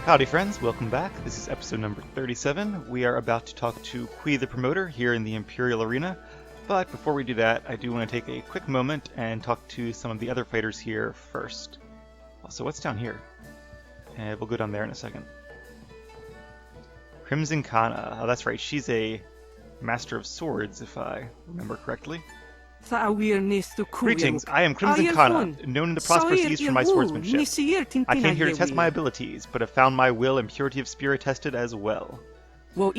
Howdy friends, welcome back. This is episode number 37. We are about to talk to Qui the Promoter here in the Imperial Arena, but before we do that, I do want to take a quick moment and talk to some of the other fighters here first. Also, what's down here? And we'll go down there in a second. Crimson Kana. Oh, that's right, she's a Master of Swords, if I remember correctly. Greetings, I am Crimson Kana, known in the Prosperous East for my swordsmanship. I came here to test my abilities, but have found my will and purity of spirit tested as well.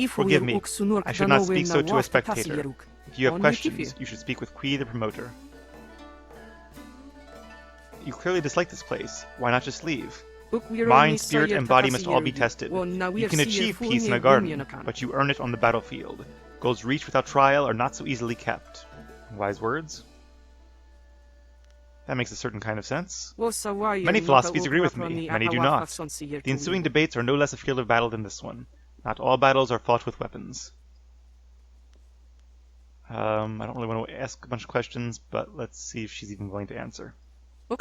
Forgive me, I should not speak so to a spectator. If you have questions, you should speak with Qui the Promoter. You clearly dislike this place. Why not just leave? Mind, spirit, and body must all be tested. You can achieve peace in a garden, but you earn it on the battlefield. Goals reached without trial are not so easily kept. Wise words? That makes a certain kind of sense. Many philosophies agree with me, many do not. The ensuing debates are no less a field of battle than this one. Not all battles are fought with weapons. I don't really want to ask a bunch of questions, but let's see if she's even going to answer.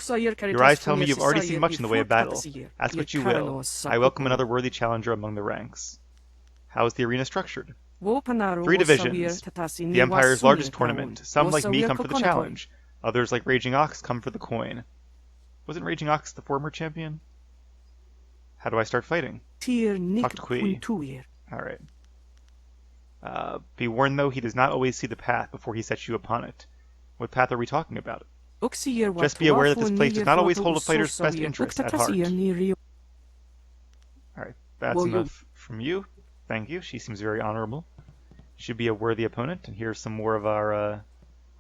Your eyes tell me you've already seen much in the way of battle. Ask what you will. I welcome another worthy challenger among the ranks. How is the arena structured? 3 divisions. The Empire's largest tournament. Some like me come for the challenge. Others like Raging Ox come for the coin. Wasn't Raging Ox the former champion? How do I start fighting? Talk to Qui. Alright. Be warned though, he does not always see the path before he sets you upon it. What path are we talking about? Just be aware that this place does not always hold a fighter's best interests at heart. Alright, that's enough from you. Thank you, she seems very honorable. Should be a worthy opponent, and here's some more of our,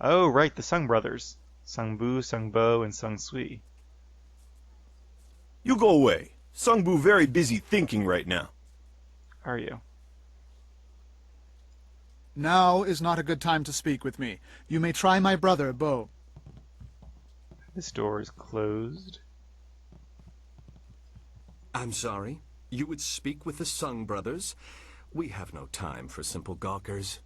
Oh, right, the Sung brothers. Sung Bu, Sung Bo, and Sung Sui. You go away. Sung Bu very busy thinking right now. Are you? Now is not a good time to speak with me. You may try my brother, Bo. This door is closed. I'm sorry. You would speak with the Sung brothers? We have no time for simple gawkers.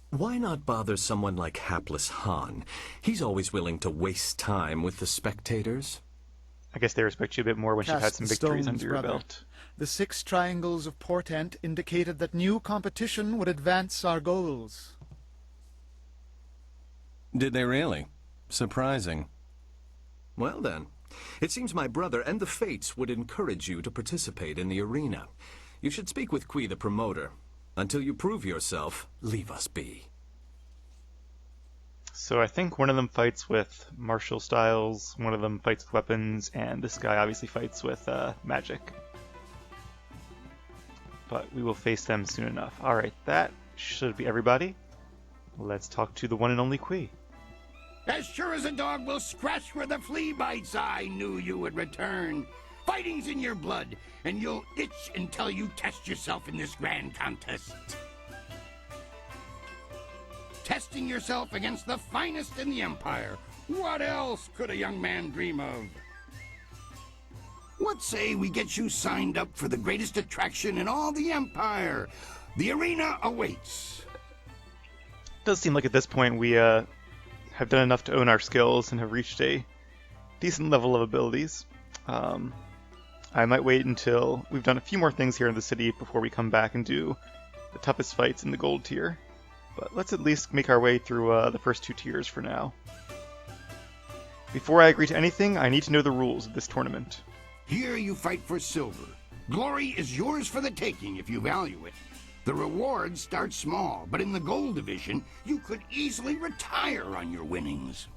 Why not bother someone like hapless Han? He's always willing to waste time with the spectators. I guess they respect you a bit more when you've had some victories under your brother. belt. The 6 triangles of portent indicated that new competition would advance our goals. Did they really? Surprising. Well then, it seems my brother and the Fates would encourage you to participate in the arena. You should speak with Qui the Promoter. Until you prove yourself, leave us be. So I think one of them fights with martial styles, one of them fights with weapons, and this guy obviously fights with magic. But we will face them soon enough. Alright, that should be everybody. Let's talk to the one and only Qui. As sure as a dog will scratch where the flea bites, I knew you would return. Fighting's in your blood, and you'll itch until you test yourself in this grand contest. Testing yourself against the finest in the Empire. What else could a young man dream of? What say we get you signed up for the greatest attraction in all the Empire? The arena awaits. It does seem like at this point we have done enough to own our skills and have reached a decent level of abilities. I might wait until we've done a few more things here in the city before we come back and do the toughest fights in the gold tier. But let's at least make our way through the first 2 tiers for now. Before I agree to anything, I need to know the rules of this tournament. Here you fight for silver. Glory is yours for the taking if you value it. The rewards start small, but in the gold division, you could easily retire on your winnings.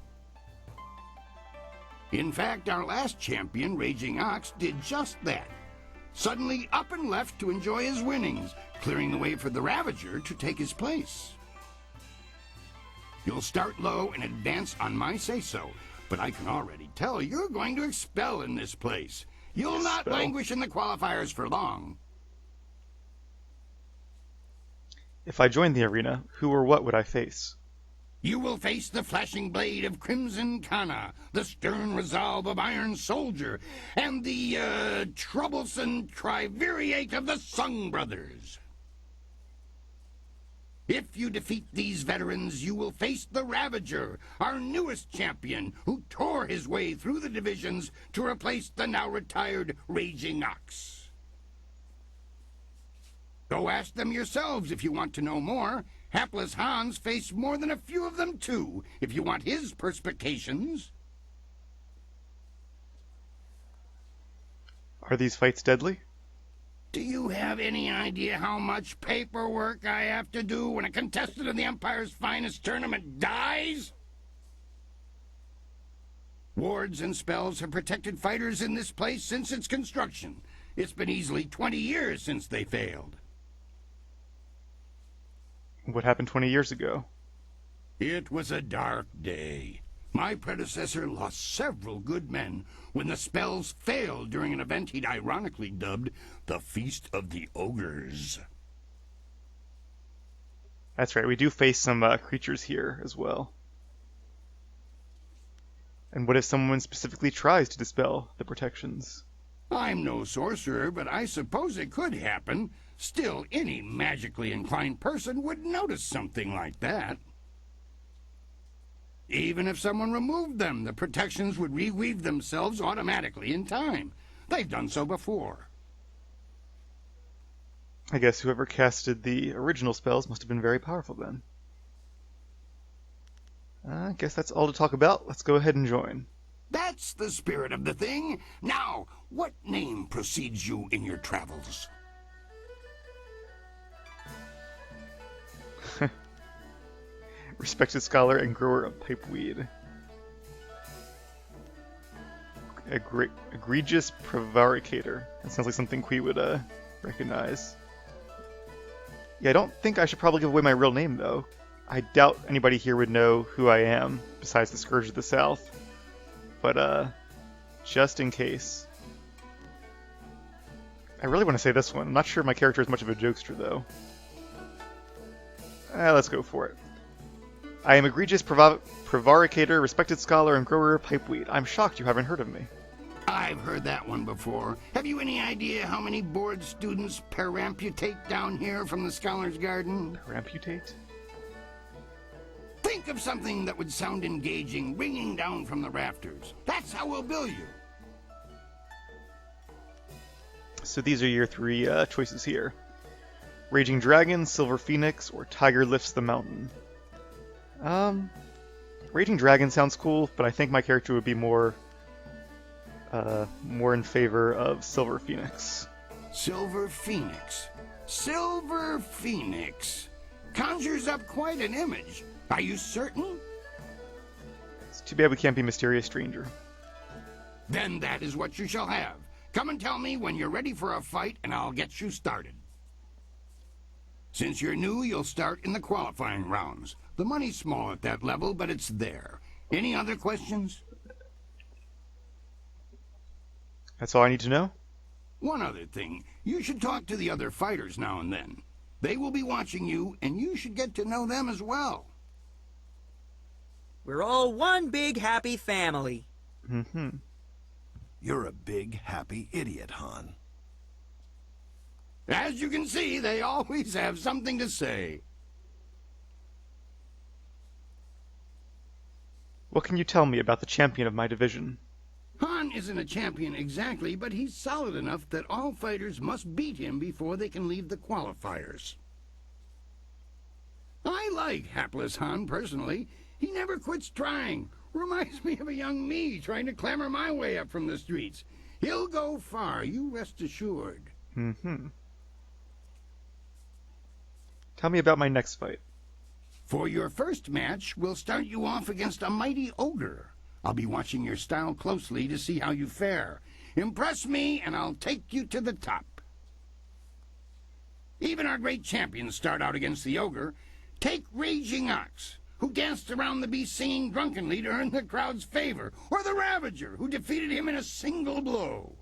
In fact, our last champion, Raging Ox, did just that. Suddenly up and left to enjoy his winnings, clearing the way for the Ravager to take his place. You'll start low and advance on my say-so, but I can already tell you're going to expel in this place. You'll not languish in the qualifiers for long. If I joined the arena, who or what would I face? You will face the flashing blade of Crimson Kana, the stern resolve of Iron Soldier, and the, troublesome triumvirate of the Sung brothers. If you defeat these veterans, you will face the Ravager, our newest champion, who tore his way through the divisions to replace the now-retired Raging Ox. Go ask them yourselves if you want to know more. Hapless Hans faced more than a few of them, too, if you want his perspications. Are these fights deadly? Do you have any idea how much paperwork I have to do when a contestant of the Empire's finest tournament dies? Wards and spells have protected fighters in this place since its construction. It's been easily 20 years since they failed. What happened 20 years ago? It was a dark day. My predecessor lost several good men when the spells failed during an event he'd ironically dubbed the Feast of the Ogres. That's right, we do face some creatures here as well. And what if someone specifically tries to dispel the protections? I'm no sorcerer, but I suppose it could happen. Still, any magically inclined person would notice something like that. Even if someone removed them, the protections would reweave themselves automatically in time. They've done so before. I guess whoever casted the original spells must have been very powerful then. I guess that's all to talk about. Let's go ahead and join. That's the spirit of the thing. Now, what name precedes you in your travels? Respected scholar and grower of pipeweed. Egregious prevaricator. That sounds like something Qui would recognize. Yeah, I don't think I should probably give away my real name, though. I doubt anybody here would know who I am, besides the Scourge of the South. But, just in case. I really want to say this one. I'm not sure my character is much of a jokester, though. Let's go for it. I am egregious prevaricator, respected scholar, and grower of pipeweed. I'm shocked you haven't heard of me. I've heard that one before. Have you any idea how many board students peramputate down here from the Scholar's Garden? Peramputate? Think of something that would sound engaging, ringing down from the rafters. That's how we'll bill you. So these are your three choices here. Raging Dragon, Silver Phoenix, or Tiger Lifts the Mountain. Raging Dragon sounds cool, but I think my character would be more in favor of Silver Phoenix. Silver Phoenix. Silver Phoenix. Conjures up quite an image. Are you certain? It's too bad we can't be Mysterious Stranger. Then that is what you shall have. Come and tell me when you're ready for a fight, and I'll get you started. Since you're new, you'll start in the qualifying rounds. The money's small at that level, but it's there. Any other questions? That's all I need to know? One other thing. You should talk to the other fighters now and then. They will be watching you, and you should get to know them as well. We're all one big happy family. Mm-hmm. You're a big, happy idiot, Han. As you can see, they always have something to say. What can you tell me about the champion of my division? Han isn't a champion exactly, but he's solid enough that all fighters must beat him before they can leave the qualifiers. I like Hapless Han personally. He never quits trying. Reminds me of a young me trying to clamber my way up from the streets. He'll go far, you rest assured. Mm-hmm. Tell me about my next fight. For your first match, we'll start you off against a mighty ogre. I'll be watching your style closely to see how you fare. Impress me, and I'll take you to the top. Even our great champions start out against the ogre. Take Raging Ox, who danced around the beast singing drunkenly to earn the crowd's favor, or the Ravager, who defeated him in a single blow.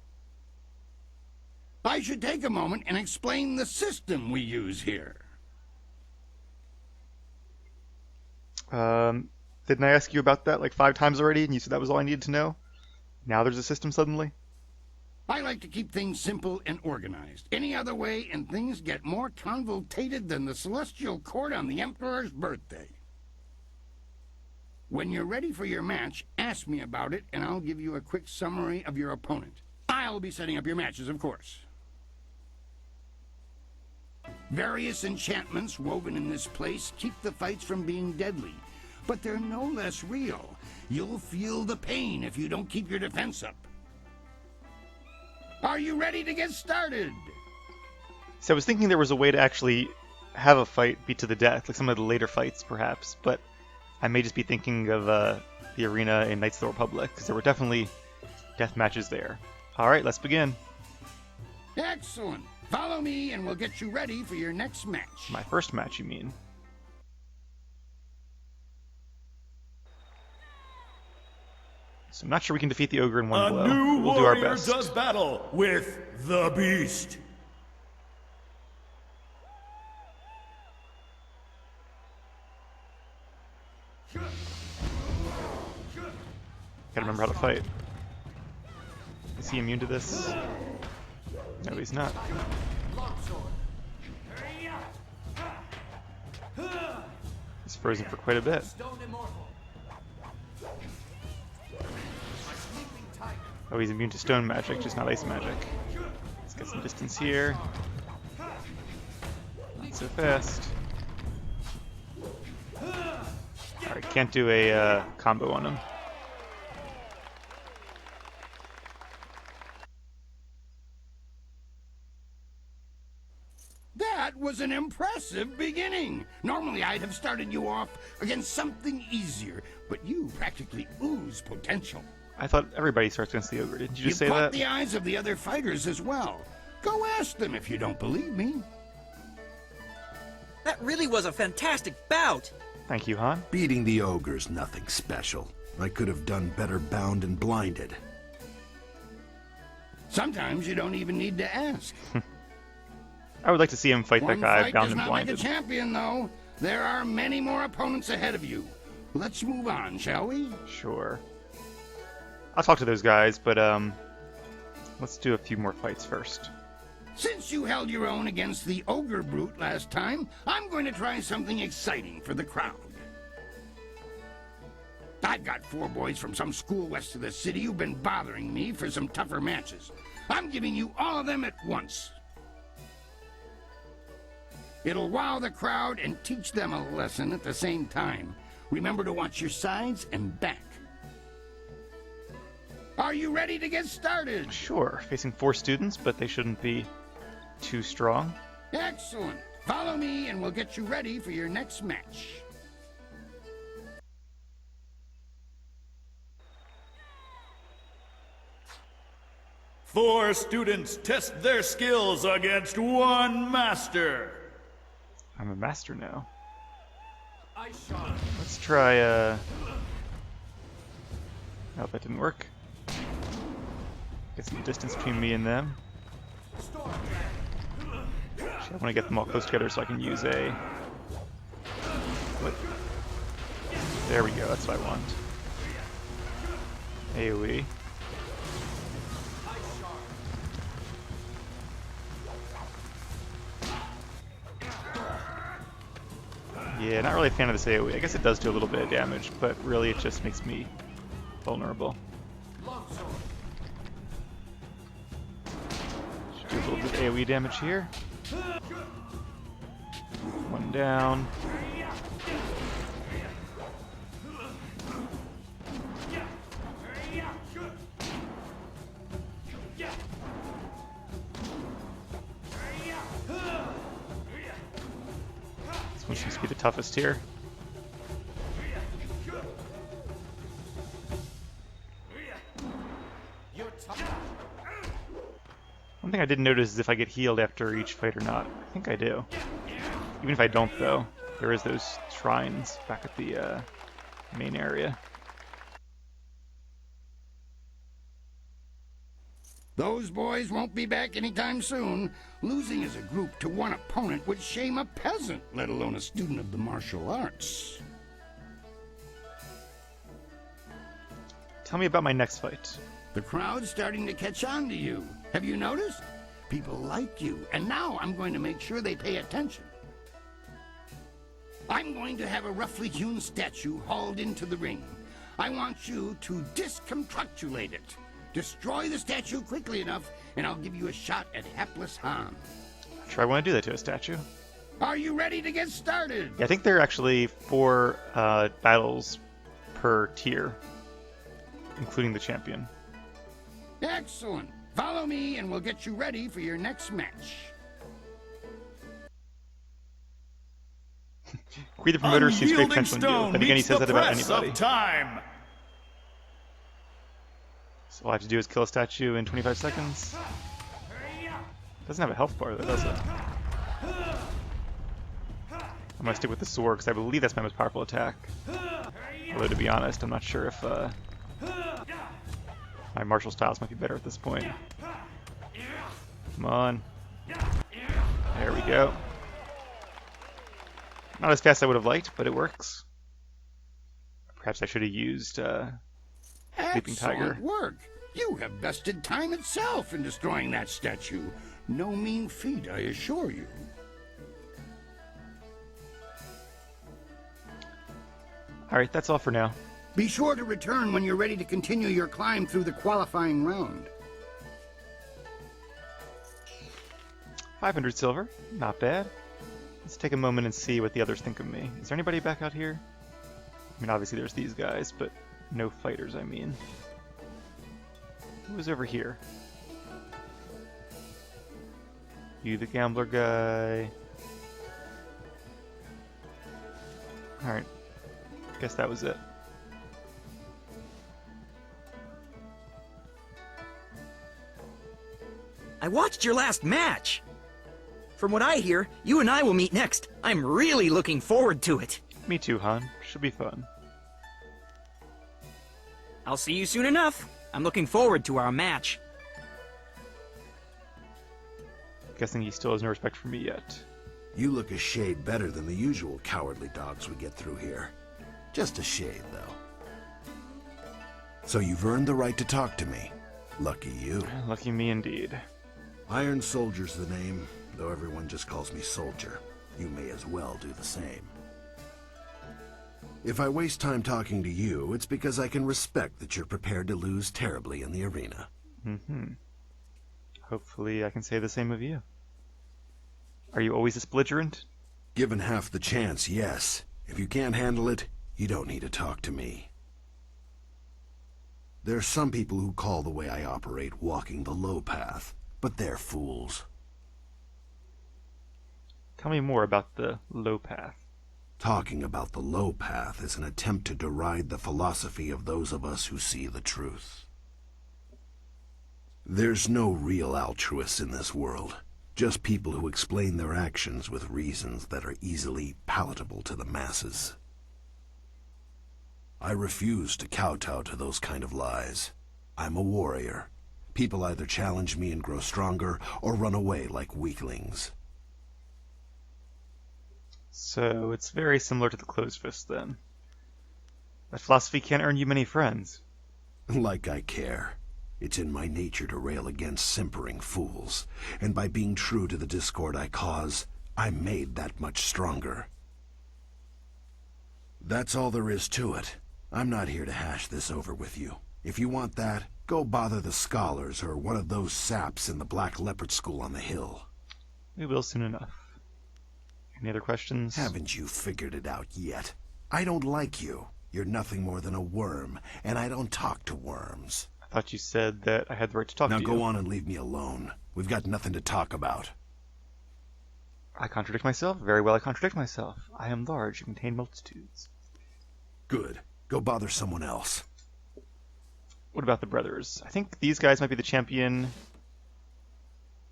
I should take a moment and explain the system we use here. Didn't I ask you about that like 5 times already, and you said that was all I needed to know? Now there's a system suddenly? I like to keep things simple and organized. Any other way, and things get more convoluted than the celestial court on the Emperor's birthday. When you're ready for your match, ask me about it, and I'll give you a quick summary of your opponent. I'll be setting up your matches, of course. Various enchantments woven in this place keep the fights from being deadly, but they're no less real. You'll feel the pain if you don't keep your defense up. Are you ready to get started? So I was thinking there was a way to actually have a fight be to the death, like some of the later fights perhaps, but I may just be thinking of the arena in Knights of the Republic, because there were definitely death matches there. Alright, let's begin. Excellent. Follow me and we'll get you ready for your next match. My first match, you mean? So I'm not sure we can defeat the ogre in one blow. We'll do our best. A new warrior does battle with the beast. Gotta remember how to fight. Is he immune to this? No, he's not. He's frozen for quite a bit. Oh, he's immune to stone magic, just not ice magic. Let's get some distance here. Not so fast. Alright, can't do a combo on him. That was an impressive beginning. Normally I'd have started you off against something easier, but you practically ooze potential. I thought everybody starts against the ogre. Didn't you just say You that? caught the eyes of the other fighters as well. Go ask them if you don't believe me. That really was a fantastic bout. Thank you, Han. Beating the ogre's nothing special. I could have done better bound and blinded. Sometimes you don't even need to ask. I would like to see him fight that One guy fight bound does and not blinded. make a champion, though. There are many more opponents ahead of you. Let's move on, shall we? Sure. I'll talk to those guys, but let's do a few more fights first. Since you held your own against the ogre brute last time, I'm going to try something exciting for the crowd. I've got 4 boys from some school west of the city who've been bothering me for some tougher matches. I'm giving you all of them at once. It'll wow the crowd and teach them a lesson at the same time. Remember to watch your sides and back. Are you ready to get started? Sure. Facing 4 students, but they shouldn't be too strong. Excellent. Follow me and we'll get you ready for your next match. Four students test their skills against one master. I'm a master now. Let's try, oh, that didn't work. Get some distance between me and them. Actually, I want to get them all close together so I can use a... What? There we go, that's what I want. AoE. Yeah, not really a fan of this AoE. I guess it does do a little bit of damage, but really it just makes me vulnerable. Should do a little bit of AoE damage here. One down. This one seems to be the toughest here. One thing I didn't notice is if I get healed after each fight or not. I think I do. Even if I don't, though, there is those shrines back at the main area. Those boys won't be back anytime soon. Losing as a group to one opponent would shame a peasant, let alone a student of the martial arts. Tell me about my next fight. The crowd's starting to catch on to you. Have you noticed? People like you, and now I'm going to make sure they pay attention. I'm going to have a roughly hewn statue hauled into the ring. I want you to disconstructulate it. Destroy the statue quickly enough, and I'll give you a shot at hapless Han. Sure, I want to do that to a statue. Are you ready to get started? Yeah, I think there are actually 4 battles per tier, including the champion. Excellent. Follow me, and we'll get you ready for your next match. Creed the promoter sees great potential in you. Then again, he says that about anybody. Time. So all I have to do is kill a statue in 25 seconds. Doesn't have a health bar, though, does it? I'm going to stick with the sword, because I believe that's my most powerful attack. Although, to be honest, I'm not sure if my martial styles might be better at this point. Come on. There we go. Not as fast as I would have liked, but it works. Perhaps I should have used Leaping Tiger. Excellent work. You have bested time itself in destroying that statue. No mean feat, I assure you. Alright, that's all for now. Be sure to return when you're ready to continue your climb through the qualifying round. 500 silver. Not bad. Let's take a moment and see what the others think of me. Is there anybody back out here? I mean, obviously there's these guys, but no fighters, I mean. Who is over here? You the gambler guy. Alright. Guess that was it. I watched your last match. From what I hear, you and I will meet next. I'm really looking forward to it. Me too, Han. Should be fun. I'll see you soon enough. I'm looking forward to our match. Guessing he still has no respect for me yet. You look a shade better than the usual cowardly dogs we get through here. Just a shade, though. So you've earned the right to talk to me. Lucky you. Lucky me indeed. Iron Soldier's the name, though everyone just calls me Soldier. You may as well do the same. If I waste time talking to you, it's because I can respect that you're prepared to lose terribly in the arena. Mm-hmm. Hopefully I can say the same of you. Are you always this belligerent? Given half the chance, yes. If you can't handle it, you don't need to talk to me. There's some people who call the way I operate walking the low path, but they're fools. Tell me more about the low path. Talking about the low path is an attempt to deride the philosophy of those of us who see the truth. There's no real altruists in this world, just people who explain their actions with reasons that are easily palatable to the masses. I refuse to kowtow to those kind of lies. I'm a warrior. People either challenge me and grow stronger, or run away like weaklings. So it's very similar to the closed fist, then. That philosophy can't earn you many friends. Like I care. It's in my nature to rail against simpering fools, and by being true to the discord I cause, I'm made that much stronger. That's all there is to it. I'm not here to hash this over with you. If you want that, go bother the scholars or one of those saps in the Black Leopard School on the hill. We will soon enough. Any other questions? Haven't you figured it out yet? I don't like you. You're nothing more than a worm, and I don't talk to worms. I thought you said that I had the right to talk to you. Now go on and leave me alone. We've got nothing to talk about. I contradict myself? Very well, I contradict myself. I am large and contain multitudes. Good. Go bother someone else. What about the brothers? I think these guys might be the champion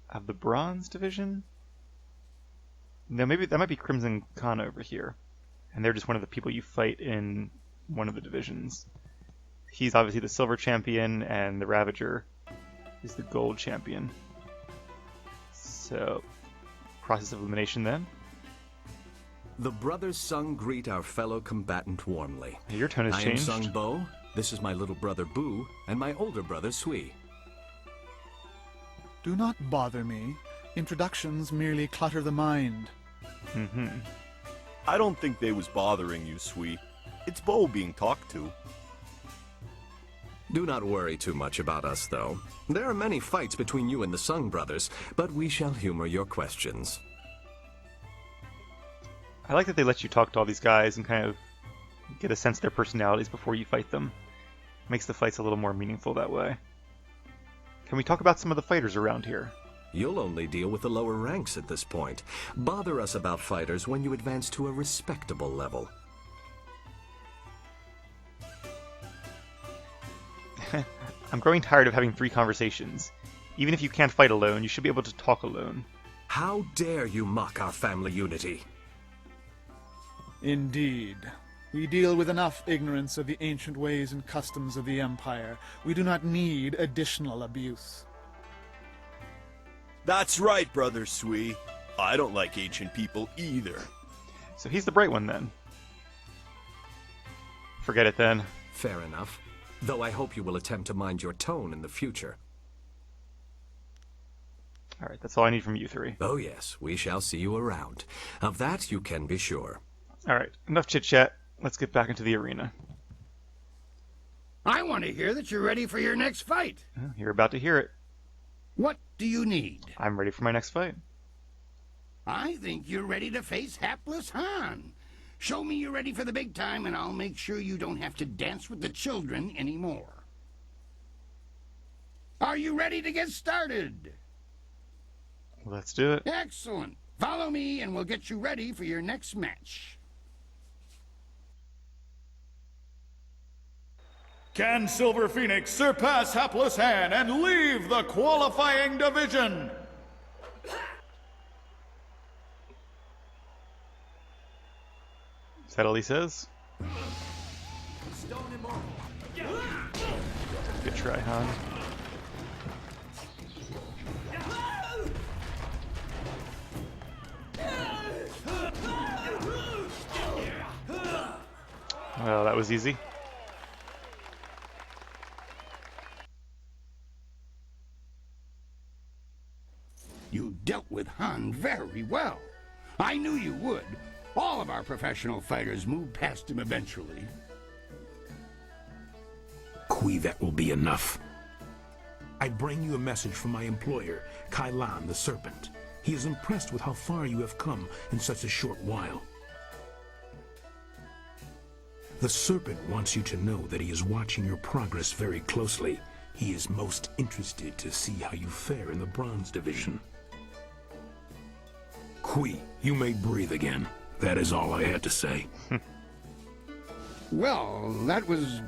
of the bronze division? No, maybe that might be Crimson Khan over here. And they're just one of the people you fight in one of the divisions. He's obviously the silver champion, and the Ravager is the gold champion. So, process of elimination then. The brothers Sung greet our fellow combatant warmly. Your tone has changed. I am Sung Bo, This is my little brother Boo and my older brother Sui. Do not bother me. Introductions merely clutter the mind. I don't think they was bothering you, Sui. It's Bo being talked to. Do not worry too much about us, though. There are many fights between you and the Sung brothers, but we shall humor your questions. I like that they let you talk to all these guys and kind of get a sense of their personalities before you fight them. Makes the fights a little more meaningful that way. Can we talk about some of the fighters around here? You'll only deal with the lower ranks at this point. Bother us about fighters when you advance to a respectable level. I'm growing tired of having 3 conversations. Even if you can't fight alone, you should be able to talk alone. How dare you mock our family unity? Indeed. We deal with enough ignorance of the ancient ways and customs of the Empire. We do not need additional abuse. That's right, Brother Sui. I don't like ancient people either. So he's the bright one then. Forget it then. Fair enough. Though I hope you will attempt to mind your tone in the future. Alright, that's all I need from you 3. Oh yes, we shall see you around. Of that you can be sure. Alright, enough chit-chat. Let's get back into the arena. I want to hear that you're ready for your next fight. You're about to hear it. What do you need? I'm ready for my next fight. I think you're ready to face hapless Han. Show me you're ready for the big time, and I'll make sure you don't have to dance with the children anymore. Are you ready to get started? Let's do it. Excellent. Follow me, and we'll get you ready for your next match. Can Silver Phoenix surpass Hapless Han and leave the qualifying division? Is that all he says? Good try, Han. Well, that was easy. You dealt with Han very well. I knew you would. All of our professional fighters move past him eventually. Kui, that will be enough. I bring you a message from my employer, Kai Lan the Serpent. He is impressed with how far you have come in such a short while. The Serpent wants you to know that he is watching your progress very closely. He is most interested to see how you fare in the Bronze Division. Kui, you may breathe again. That is all I had to say. Well, that was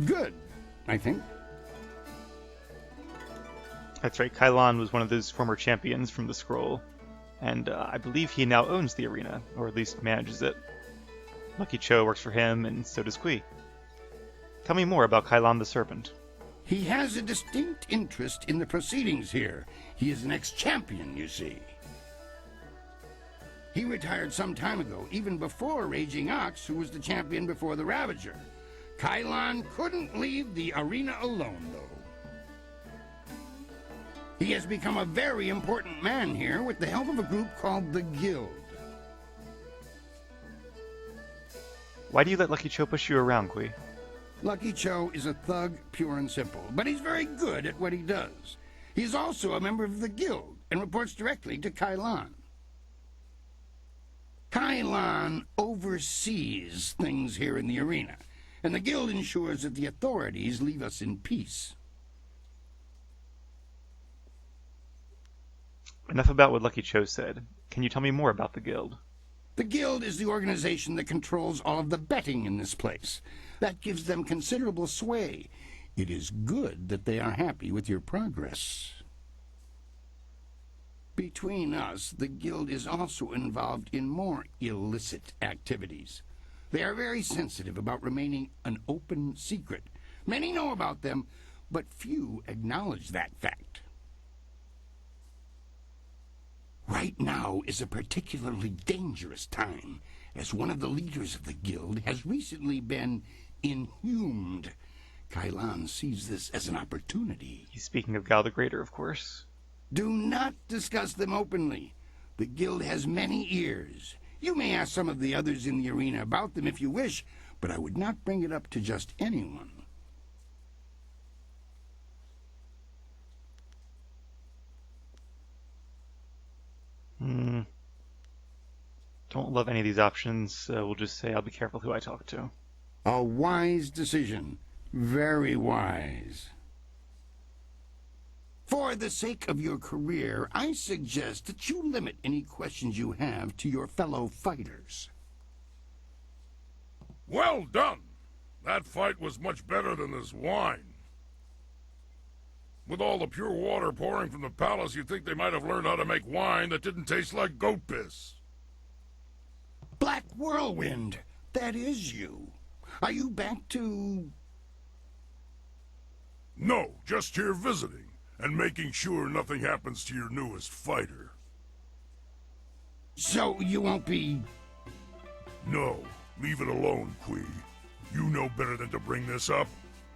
good, I think. That's right, Kai Lan was one of those former champions from the Scroll, and I believe he now owns the arena, or at least manages it. Lucky Cho works for him, and so does Kui. Tell me more about Kai Lan the Serpent. He has a distinct interest in the proceedings here. He is an ex-champion, you see. He retired some time ago, even before Raging Ox, who was the champion before the Ravager. Kai Lan couldn't leave the arena alone, though. He has become a very important man here with the help of a group called the Guild. Why do you let Lucky Cho push you around, Kui? Lucky Cho is a thug, pure and simple, but he's very good at what he does. He's also a member of the Guild and reports directly to Kai Lan. Kai Lan oversees things here in the arena, and the Guild ensures that the authorities leave us in peace. Enough about what Lucky Cho said. Can you tell me more about the Guild? The Guild is the organization that controls all of the betting in this place. That gives them considerable sway. It is good that they are happy with your progress. Between us, the Guild is also involved in more illicit activities. They are very sensitive about remaining an open secret. Many know about them, but few acknowledge that fact. Right now is a particularly dangerous time, as one of the leaders of the Guild has recently been inhumed. Kailan sees this as an opportunity. He's speaking of Gal the Greater, of course. Do not discuss them openly. The guild has many ears. You may ask some of the others in the arena about them if you wish, but I would not bring it up to just anyone. Don't love any of these options. We'll just say I'll be careful who I talk to. A wise decision. Very wise. For the sake of your career, I suggest that you limit any questions you have to your fellow fighters. Well done! That fight was much better than this wine. With all the pure water pouring from the palace, you'd think they might have learned how to make wine that didn't taste like goat piss. Black Whirlwind, that is you. Are you back to... No, just here visiting, and making sure nothing happens to your newest fighter. So you won't be... No, leave it alone, Quee. You know better than to bring this up.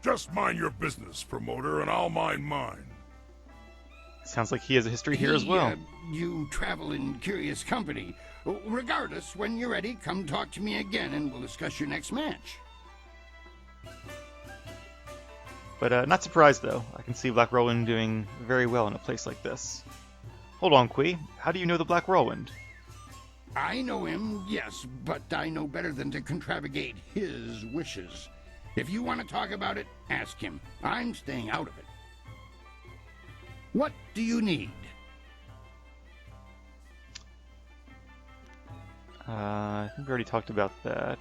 Just mind your business, promoter, and I'll mind mine. Sounds like he has a history here as well. You travel in curious company. Regardless, when you're ready, come talk to me again and we'll discuss your next match. But not surprised, though. I can see Black Whirlwind doing very well in a place like this. Hold on, Quee. How do you know the Black Whirlwind? I know him, yes, but I know better than to contravigate his wishes. If you want to talk about it, ask him. I'm staying out of it. What do you need? I think we already talked about that.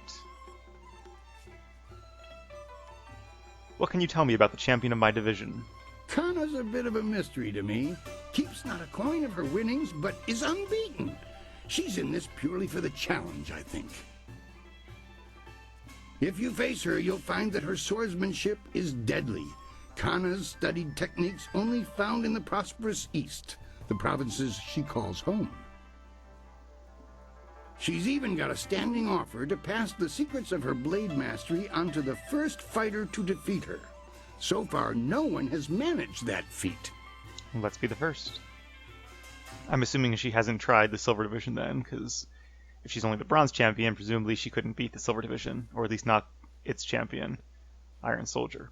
What can you tell me about the champion of my division? Kana's a bit of a mystery to me. Keeps not a coin of her winnings, but is unbeaten. She's in this purely for the challenge, I think. If you face her, you'll find that her swordsmanship is deadly. Kana's studied techniques only found in the Prosperous East, the provinces she calls home. She's even got a standing offer to pass the secrets of her blade mastery onto the first fighter to defeat her. So far, no one has managed that feat. Well, let's be the first. I'm assuming she hasn't tried the Silver Division then, because if she's only the Bronze Champion, presumably she couldn't beat the Silver Division, or at least not its champion, Iron Soldier.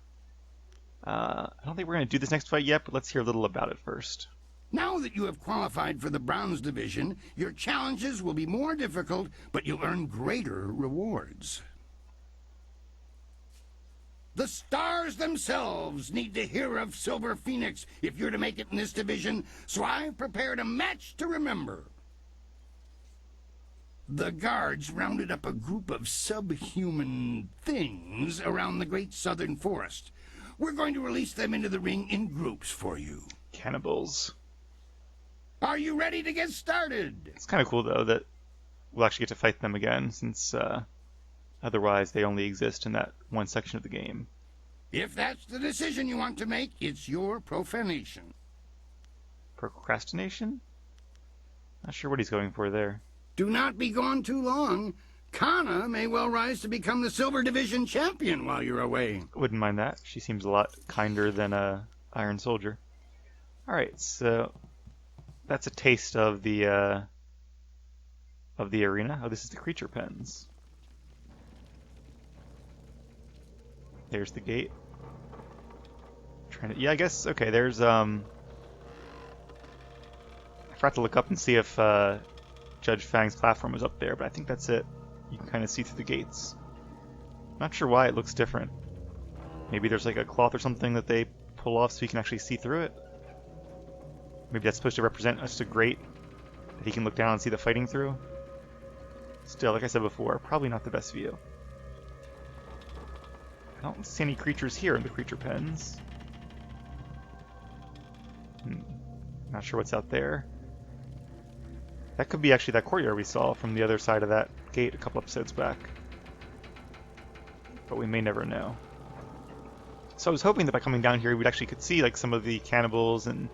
I don't think we're going to do this next fight yet, but let's hear a little about it first. Now that you have qualified for the Bronze Division, your challenges will be more difficult, but you'll earn greater rewards. The stars themselves need to hear of Silver Phoenix if you're to make it in this division, so I've prepared a match to remember. The guards rounded up a group of subhuman things around the Great Southern Forest. We're going to release them into the ring in groups for you. Cannibals. Are you ready to get started? It's kind of cool, though, that we'll actually get to fight them again, since otherwise they only exist in that one section of the game. If that's the decision you want to make, it's your profanation. Procrastination? Not sure what he's going for there. Do not be gone too long. Kana may well rise to become the Silver Division champion while you're away. Wouldn't mind that. She seems a lot kinder than Iron Soldier. Alright, so that's a taste of the arena. Oh, this is the creature pens. There's the gate. Yeah, I guess, okay, there's, I forgot to look up and see if, Judge Fang's platform was up there, but I think that's it. You can kind of see through the gates. Not sure why it looks different. Maybe there's like a cloth or something that they pull off so you can actually see through it. Maybe that's supposed to represent just a grate that he can look down and see the fighting through. Still, like I said before, probably not the best view. I don't see any creatures here in the creature pens. Not sure what's out there. That could be actually that courtyard we saw from the other side of that gate a couple episodes back. But we may never know. So I was hoping that by coming down here we'd actually could see like some of the cannibals and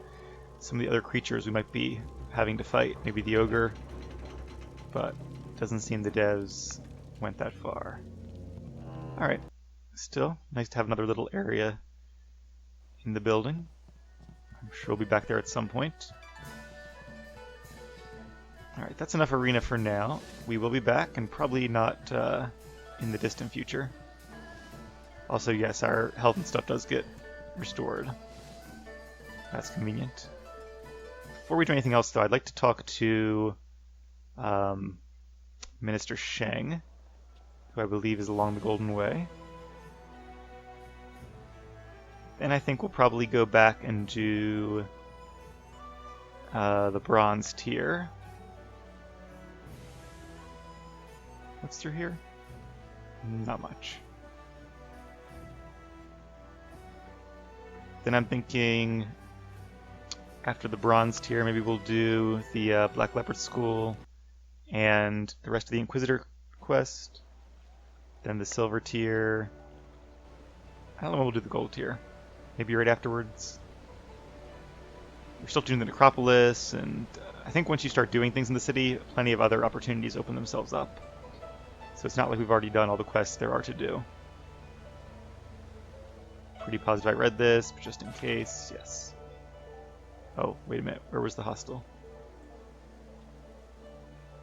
some of the other creatures we might be having to fight. Maybe the ogre. But it doesn't seem the devs went that far. Alright. still. Nice to have another little area in the building. I'm sure we'll be back there at some point. Alright, that's enough arena for now. We will be back, and probably not in the distant future. Also, yes, our health and stuff does get restored. That's convenient. Before we do anything else, though, I'd like to talk to Minister Sheng, who I believe is along the Golden Way. Then I think we'll probably go back and do the bronze tier. What's through here? Not much. Then I'm thinking after the bronze tier, maybe we'll do the Black Leopard School and the rest of the Inquisitor quest. Then the silver tier. I don't know when we'll do the gold tier. Maybe right afterwards. We're still doing the Necropolis, and I think once you start doing things in the city, plenty of other opportunities open themselves up. So it's not like we've already done all the quests there are to do. Pretty positive I read this, but just in case, yes. Oh, wait a minute, where was the hostel?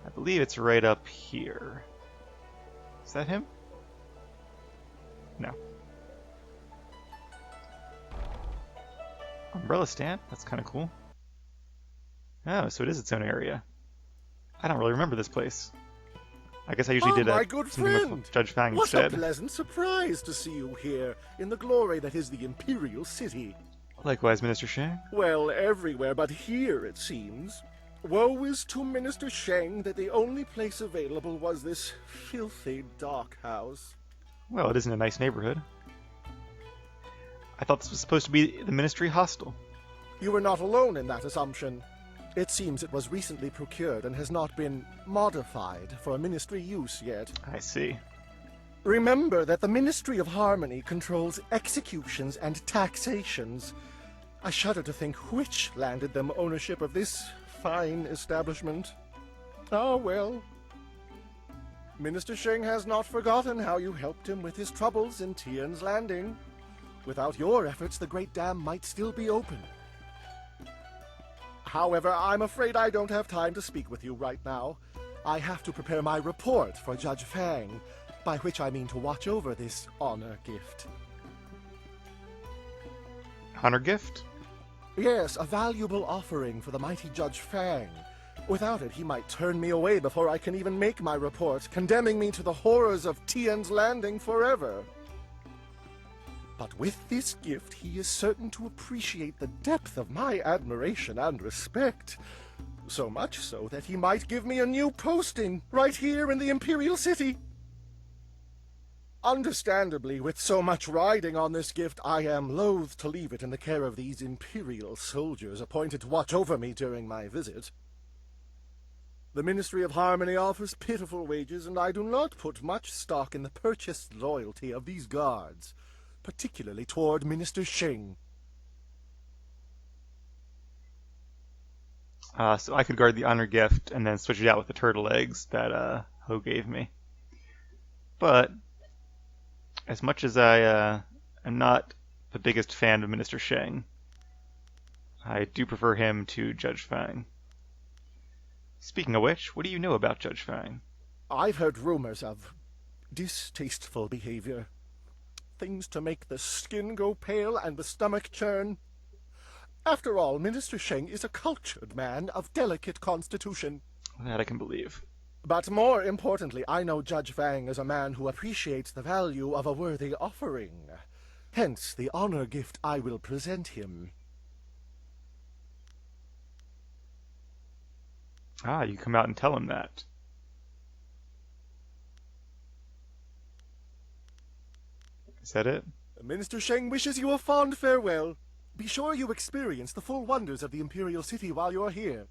I believe it's right up here. Is that him? No. Umbrella stand? That's kind of cool. Oh, so it is its own area. I don't really remember this place. I guess I usually did something with Judge Fang instead. What a pleasant surprise to see you here, in the glory that is the Imperial City. Likewise, Minister Sheng. Well, everywhere but here, it seems. Woe is to Minister Sheng that the only place available was this filthy dock house. Well, it isn't a nice neighborhood. I thought this was supposed to be the Ministry hostel. You were not alone in that assumption. It seems it was recently procured and has not been modified for Ministry use yet. I see. Remember that the Ministry of Harmony controls executions and taxations. I shudder to think which landed them ownership of this fine establishment. Ah, well. Minister Sheng has not forgotten how you helped him with his troubles in Tian's Landing. Without your efforts, the Great Dam might still be open. However, I'm afraid I don't have time to speak with you right now. I have to prepare my report for Judge Fang, by which I mean to watch over this honor gift. Honor gift? Yes, a valuable offering for the mighty Judge Fang. Without it, he might turn me away before I can even make my report, condemning me to the horrors of Tian's Landing forever. But with this gift, he is certain to appreciate the depth of my admiration and respect. So much so that he might give me a new posting right here in the Imperial City. Understandably, with so much riding on this gift, I am loath to leave it in the care of these Imperial soldiers appointed to watch over me during my visit. The Ministry of Harmony offers pitiful wages, and I do not put much stock in the purchased loyalty of these guards, particularly toward Minister Sheng. So I could guard the honor gift and then switch it out with the turtle eggs that Ho gave me. But as much as I am not the biggest fan of Minister Sheng, I do prefer him to Judge Fang. Speaking of which, what do you know about Judge Fang? I've heard rumors of distasteful behavior. Things to make the skin go pale and the stomach churn. After all, Minister Sheng is a cultured man of delicate constitution. That I can believe. But more importantly, I know Judge Fang is a man who appreciates the value of a worthy offering. Hence the honor gift I will present him. Ah, you come out and tell him that. Is that it? Minister Sheng wishes you a fond farewell. Be sure you experience the full wonders of the Imperial City while you're here.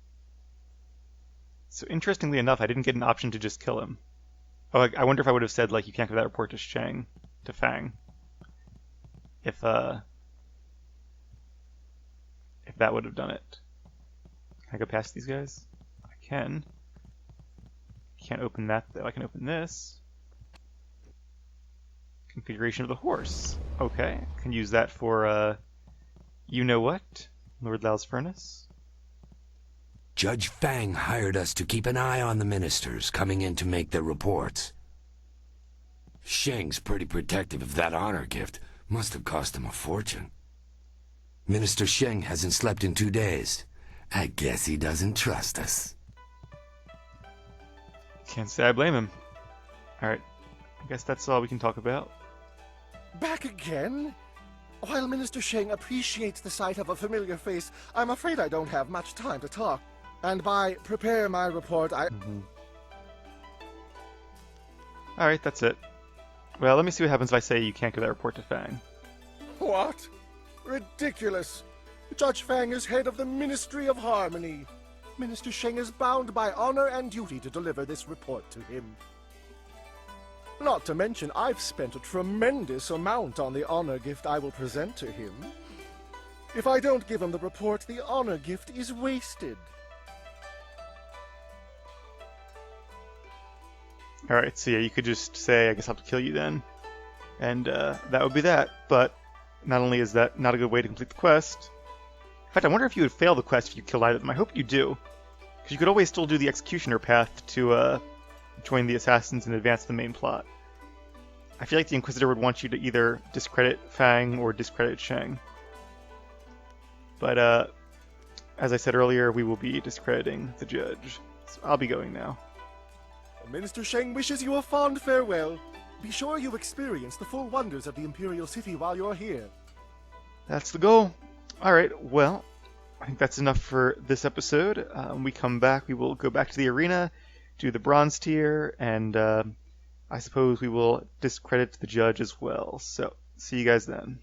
So interestingly enough, I didn't get an option to just kill him. Oh, I wonder if I would have said, like, you can't give that report to Fang. If that would have done it. Can I go past these guys? I can. Can't open that though. I can open this. Configuration of the horse. Okay, can use that for, you know what? Lord Lao's furnace. Judge Fang hired us to keep an eye on the ministers coming in to make their reports. Sheng's pretty protective of that honor gift. Must have cost him a fortune. Minister Sheng hasn't slept in 2 days. I guess he doesn't trust us. Can't say I blame him. Alright, I guess that's all we can talk about. Back again? While Minister Sheng appreciates the sight of a familiar face, I'm afraid I don't have much time to talk. And by prepare my report, Alright, that's it. Well, let me see what happens if I say you can't give that report to Fang. What? Ridiculous! Judge Fang is head of the Ministry of Harmony. Minister Sheng is bound by honor and duty to deliver this report to him. Not to mention, I've spent a tremendous amount on the honor gift I will present to him. If I don't give him the report, the honor gift is wasted. Alright, so yeah, you could just say, I guess I'll have to kill you then. And that would be that. But not only is that not a good way to complete the quest, in fact, I wonder if you would fail the quest if you killed either of them. I hope you do. Because you could always still do the executioner path to join the assassins and advance the main plot. I feel like the Inquisitor would want you to either discredit Fang or discredit Sheng. But as I said earlier, we will be discrediting the judge. So I'll be going now. Minister Sheng wishes you a fond farewell. Be sure you experience the full wonders of the Imperial City while you're here. That's the goal. Alright, well, I think that's enough for this episode. When we come back, we will go back to the arena, do the bronze tier, and I suppose we will discredit the judge as well. So, see you guys then.